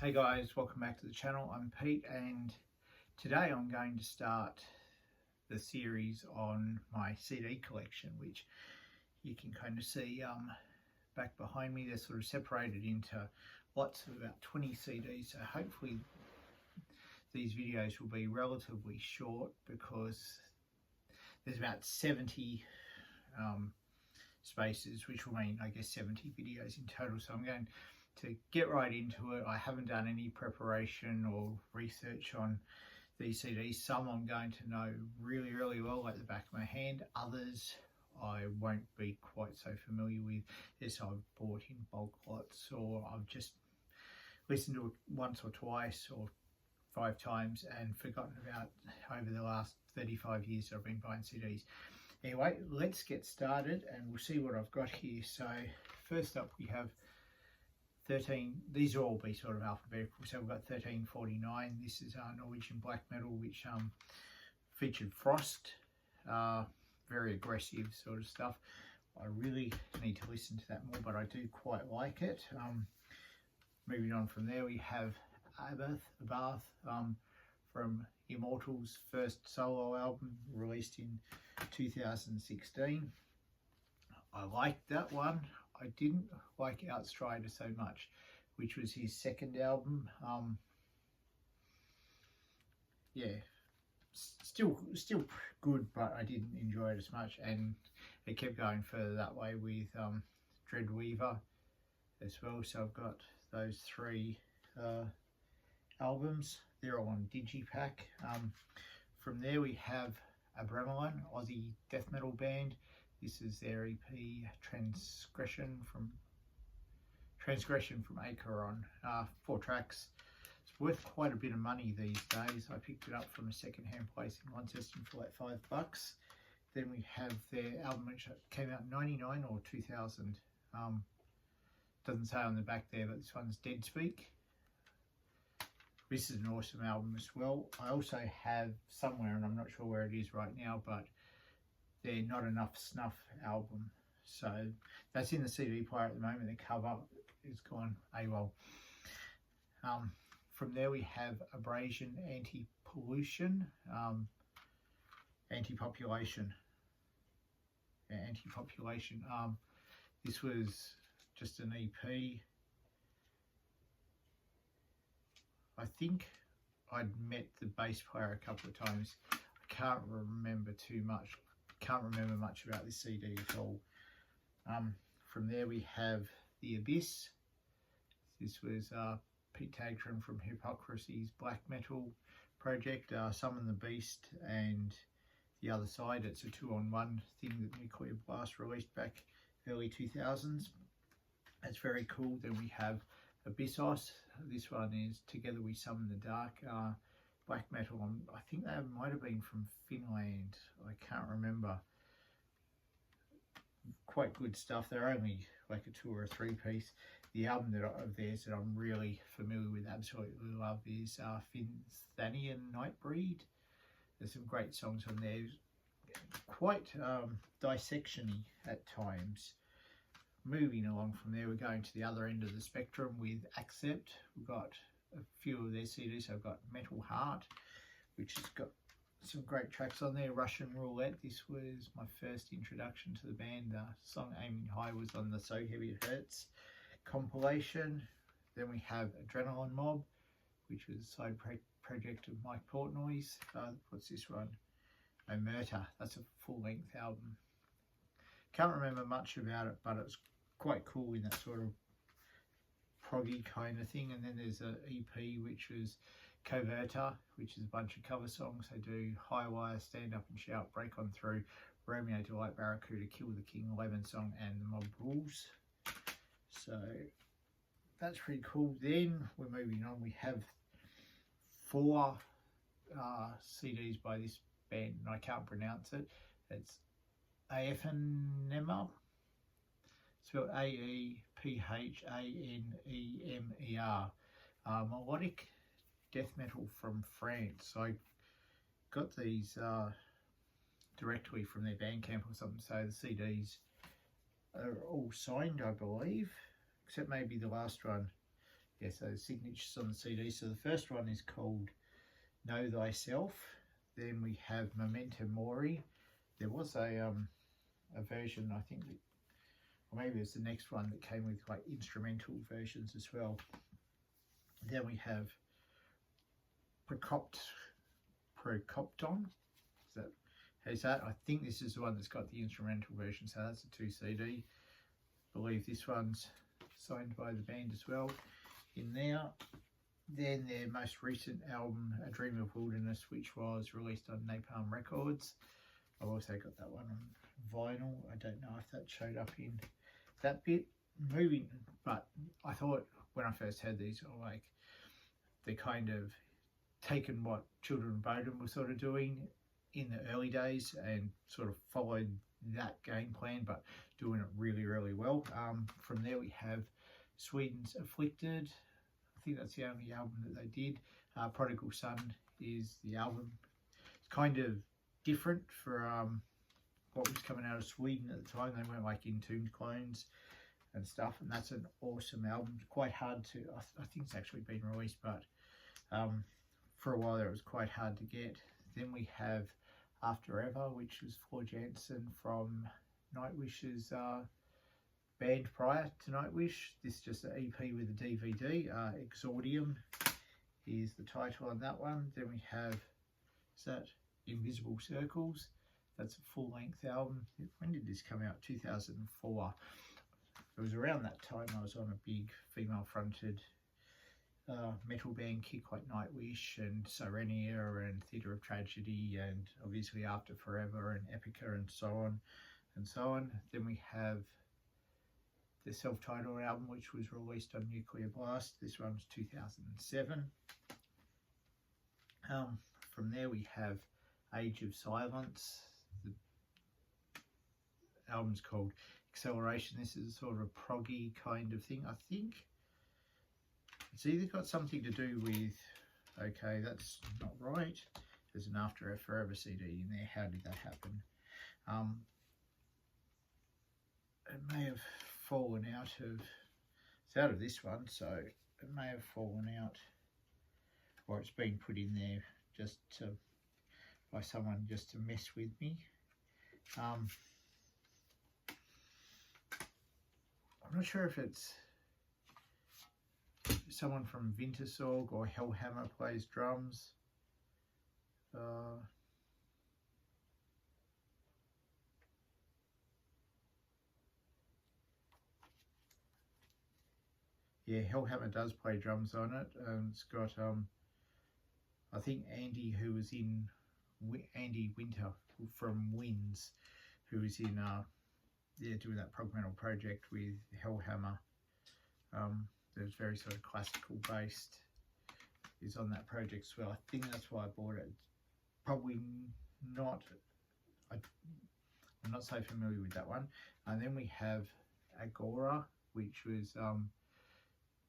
Hey guys, welcome back to the channel. I'm Pete, and today I'm going to start the series on my CD collection, which you can kind of see back behind me. They're sort of separated into lots of about 20 CDs, so hopefully these videos will be relatively short because there's about 70 spaces, which will mean I guess 70 videos in total. So I'm going to get right into it. I haven't done any preparation or research on these CDs. Some I'm going to know really well like the back of my hand. Others I won't be quite so familiar with. Yes, I've bought in bulk lots, or I've just listened to it once or twice or 5 times and forgotten about over the last 35 years that I've been buying CDs. Anyway, let's get started and we'll see what I've got here. So first up we have 13, these will all be sort of alphabetical. So we've got 1349. This is Norwegian black metal, which featured Frost, very aggressive sort of stuff. I really need to listen to that more, but I do quite like it. Moving on from there, we have Abath from Immortal's first solo album, released in 2016. I liked that one. I didn't like Outstrider so much, which was his second album. Yeah, still good, but I didn't enjoy it as much, and it kept going further that way with Dreadweaver as well. So I've got those 3 albums. They're all on Digipack. From there we have Adrenaline, Aussie death metal band. This is their EP Transgression from Acheron. 4 tracks. It's worth quite a bit of money these days. I picked it up from a second-hand place in Launceston for like $5. Then we have their album which came out in 99 or 2000. Doesn't say on the back there, but this one's Dead Speak. This is an awesome album as well. I also have somewhere, and I'm not sure where it is right now, but their Not Enough Snuff album. So that's in the CD player at the moment. The cover is gone AWOL. From there we have Abrasion, Anti-Pollution, Anti-Population. Yeah, Anti-Population. This was just an EP. I think I'd met the bass player a couple of times. I can't remember too much. Can't remember much about this CD at all. From there we have The Abyss. This was Pete Tagtron from Hypocrisy's black metal project, Summon the Beast and The Other Side. It's a 2-on-1 thing that Nuclear Blast released back early 2000s. That's very cool. Then we have Abyssos. This one is Together We Summon the Dark, black metal. I think they might have been from Finland. I can't remember. Quite good stuff. They're only like a 2 or a 3 piece. The album of theirs that I'm really familiar with, absolutely love, is Finthanian Nightbreed. There's some great songs on there. Quite dissection-y at times. Moving along from there, we're going to the other end of the spectrum with Accept. We've got a few of their CDs. I've got Metal Heart, which has got some great tracks on there. Russian Roulette, this was my first introduction to the band. The song Aiming High was on the So Heavy It Hurts compilation. Then we have Adrenaline Mob, which was a side project of Mike Portnoy's. What's this one? Omerta, that's a full-length album. Can't remember much about it, but it's quite cool in that sort of proggy kind of thing. And then there's an EP which was Coverta, which is a bunch of cover songs. They do Highwire, Stand Up and Shout, Break On Through, Romeo Delight, Barracuda, Kill the King, Lemon Song, and The Mob Rules. So that's pretty cool. Then we're moving on. We have 4 CDs by this band, and I can't pronounce it. It's Aephanemer, spelled Aephanemer. Melodic death metal from France. I got these directly from their Bandcamp or something, so the CDs are all signed, I believe, except maybe the last one yeah, so the signatures on the CD. So the first one is called Know Thyself. Then we have Memento Mori. There was a version, I think, or maybe it's the next one that came with like instrumental versions as well. Then we have Procopton. Is that how's that? I think this is the one that's got the instrumental version, so that's a 2 CD. I believe this one's signed by the band as well in there. Then their most recent album, A Dream of Wilderness, which was released on Napalm Records. I've also got that one on vinyl. I don't know if that showed up in that bit. Moving, but I thought when I first heard these, like, they kind of taken what Children of Bodom were sort of doing in the early days and sort of followed that game plan, but doing it really, really well. From there we have Sweden's Afflicted. I think that's the only album that they did. Prodigal Son is the album. It's kind of different for what was coming out of Sweden at the time. They went like Entombed clones and stuff, and that's an awesome album. Quite hard to, I think it's actually been released, but for a while there it was quite hard to get. Then we have After Ever, which was Floor Jansen from Nightwish's band prior to Nightwish. This is just an EP with a DVD. Exordium is the title on that one. Then we have, is that Invisible Circles? That's a full-length album. When did this come out? 2004. It was around that time I was on a big female-fronted metal band kick like Nightwish and Sirenia and Theatre of Tragedy and obviously After Forever and Epica and so on and so on. Then we have the self-titled album, which was released on Nuclear Blast. This one's 2007. From there we have Age of Silence. The album's called Acceleration. This is sort of a proggy kind of thing. I think it's either got something to do with, okay, that's not right. There's an After Forever CD in there. How did that happen? It may have fallen out of, it's out of this one, so it may have fallen out, or it's been put in there just to, by someone just to mess with me. I'm not sure if it's someone from Wintersorg or Hellhammer plays drums. Yeah, Hellhammer does play drums on it. It's got, I think Andy, who was in, Andy Winter from Winds, who was in, yeah, doing that prog metal project with Hellhammer. That was very sort of classical based, is on that project as well. I think that's why I bought it. Probably not, I'm not so familiar with that one. And then we have Agora, which was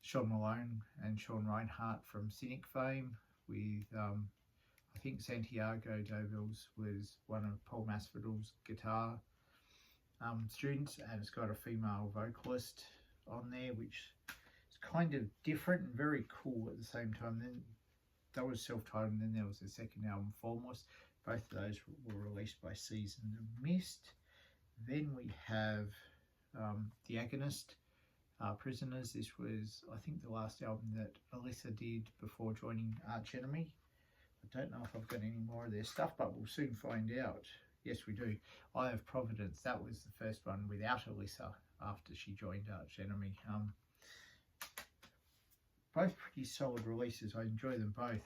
Sean Malone and Sean Reinhart from Cynic fame, with I think Santiago Dovils was one of Paul Masvidal's guitar students, and it's got a female vocalist on there, which is kind of different and very cool at the same time. Then that was self-titled, and then there was the second album, Formless. Both of those were released by Season of Mist. Then we have The Agonist, Prisoners. This was, I think, the last album that Alyssa did before joining Arch Enemy. I don't know if I've got any more of their stuff, but we'll soon find out. Yes, we do. Eye of Providence, that was the first one without Alyssa after she joined Arch Enemy. Both pretty solid releases. I enjoy them both.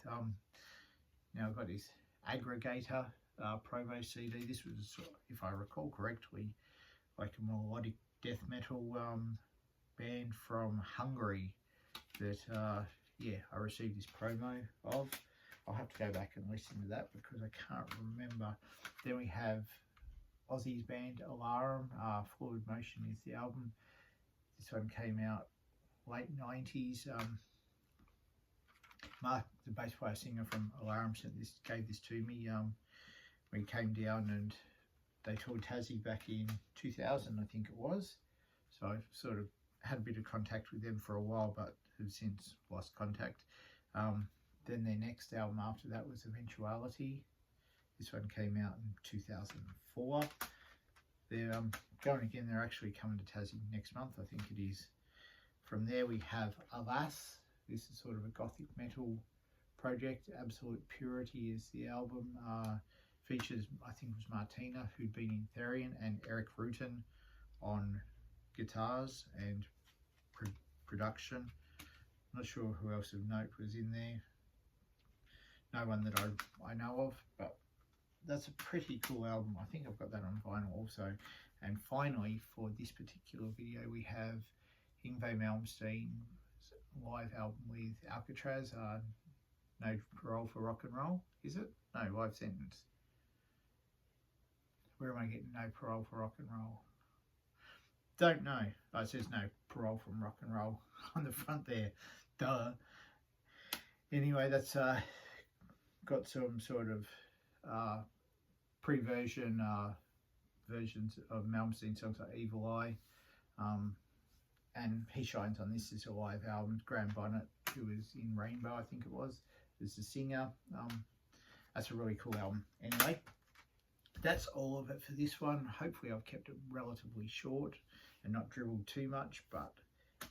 Now I've got this Aggregator promo CD. This was, if I recall correctly, like a melodic death metal band from Hungary that yeah, I received this promo of. I'll have to go back and listen to that because I can't remember. Then we have Aussie's band Alarm. Fluid Motion is the album. This one came out late 90s. Mark, the bass player singer from Alarm, gave this to me when he came down, and they toured Tassie back in 2000, I think it was. So I sort of had a bit of contact with them for a while, but have since lost contact. Then their next album after that was Eventuality. This one came out in 2004. They're going again. They're actually coming to Tassie next month, I think it is. From there we have Alas. This is sort of a gothic metal project. Absolute Purity is the album. Features, I think it was Martina, who'd been in Therian, and Eric Rutan on guitars and production. Not sure who else of note was in there. No one that I know of, but that's a pretty cool album. I think I've got that on vinyl also. And finally, for this particular video, we have Yngwie Malmsteen's live album with Alcatrazz. No Parole for Rock and Roll, is it? No, Live Sentence. Where am I getting No Parole for Rock and Roll? Don't know. Oh, it says No Parole from Rock and Roll on the front there. Duh. Anyway, that's got some sort of versions of Malmsteen songs like Evil Eye. And he shines on this as a live album. Graham Bonnet, who was in Rainbow, I think it was, is the singer. That's a really cool album. Anyway, that's all of it for this one. Hopefully I've kept it relatively short and not dribbled too much, but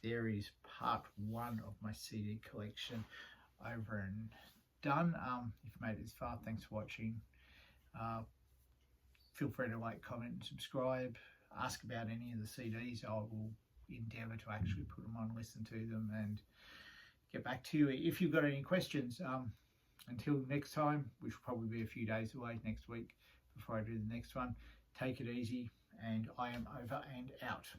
there is part 1 of my CD collection over and done. If you made it this far, thanks for watching. Feel free to like, comment and subscribe. Ask about any of the CDs. I will endeavour to actually put them on, listen to them, and get back to you if you've got any questions. Until next time, which will probably be a few days away, next week before I do the next one, take it easy, and I am over and out.